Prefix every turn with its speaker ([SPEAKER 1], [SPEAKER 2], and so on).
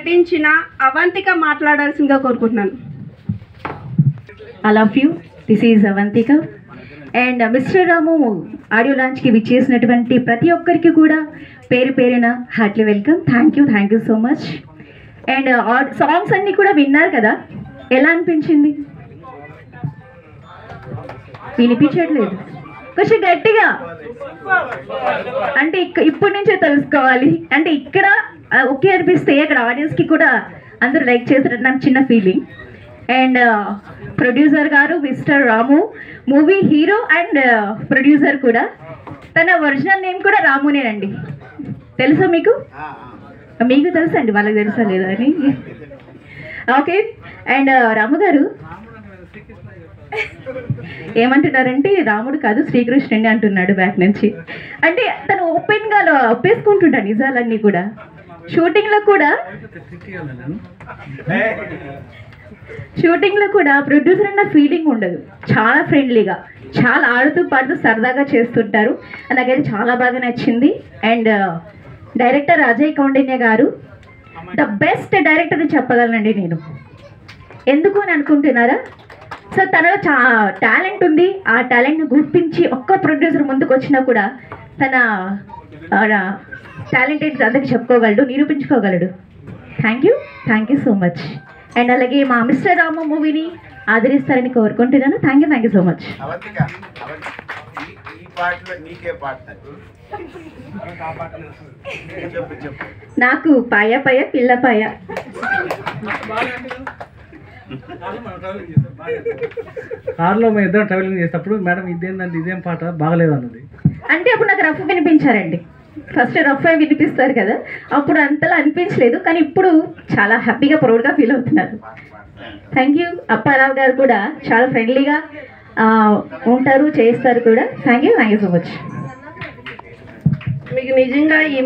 [SPEAKER 1] నటించిన అవంతిక మాట్లాడాల్సిందిగా కోరుకుంటున్నాను.
[SPEAKER 2] I love you. This is Avantika. And mister Ramu audio లాంచ్కి విచ్చేసినటువంటి ప్రతి ఒక్కరికి కూడా పేరు పేరున heartly welcome. Thank you so much. And songs అన్నీ కూడా విన్నారు కదా, ఎలా అనిపించింది? వినిపించట్లేదు, కొంచెం గట్టిగా. అంటే ఇప్పటి నుంచే తెలుసుకోవాలి, అంటే ఇక్కడ ఓకే అనిపిస్తే అక్కడ ఆడియన్స్కి కూడా అందరూ లైక్ చేశారని నాకు చిన్న ఫీలింగ్. అండ్ ప్రొడ్యూసర్ గారు mister Ramu, movie hero and producer కూడా. తన ఒరిజినల్ నేమ్ కూడా రామునేనండి, తెలుసా మీకు? మీకు తెలుసా అండి, వాళ్ళకి తెలుసా లేదా అని. ఓకే. అండ్ రాము గారు ఏమంటున్నారంటే రాముడు కాదు శ్రీకృష్ణుని అంటున్నాడు బ్యాక్ నుంచి. అంటే తను ఓపెన్గా ఒప్పేసుకుంటుంటా నిజాలన్నీ కూడా. షూటింగ్లో కూడా ప్రొడ్యూసర్ అన్న ఫీలింగ్ ఉండదు, చాలా ఫ్రెండ్లీగా, చాలా ఆడుతూ పాడుతూ సరదాగా చేస్తుంటారు. నాకైతే చాలా బాగా నచ్చింది. అండ్ డైరెక్టర్ అజయ్ కౌండిన్య గారు ద బెస్ట్ డైరెక్టర్ అని చెప్పగలనండి నేను. ఎందుకు అని అనుకుంటున్నారా? సో తనలో టాలెంట్ ఉంది. ఆ టాలెంట్ని గుర్తించి ఒక్క ప్రొడ్యూసర్ ముందుకు వచ్చినా కూడా తన టాలెంట్ ఏంటి అందరికి చెప్పుకోగలడు, నిరూపించుకోగలడు. Thank you so much. And అలాగే మా మిస్టర్ రాము మూవీని ఆదరిస్తారని కోరుకుంటున్నాను. Thank you so much. నాకు పాయ పాయ పిల్ల పాయ.
[SPEAKER 3] కార్లో మేము ఇద్దరు ట్రావెలింగ్ చేసేటప్పుడు మేడం ఇదేంటంటే ఇదేం పాట బాగలేదు అన్నది.
[SPEAKER 2] అంటే అప్పుడు నాకు రఫ్ వినిపించారండి. ఫస్ట్ రఫ్ వినిపిస్తారు కదా, అప్పుడు అంతలా అనిపించలేదు, కానీ ఇప్పుడు చాలా హ్యాపీగా ప్రౌడ్గా ఫీల్ అవుతున్నారు. Thank you. అప్పారావు గారు కూడా చాలా ఫ్రెండ్లీగా ఉంటారు, చేస్తారు కూడా. Thank you so much.
[SPEAKER 1] మీకు నిజంగా ఈ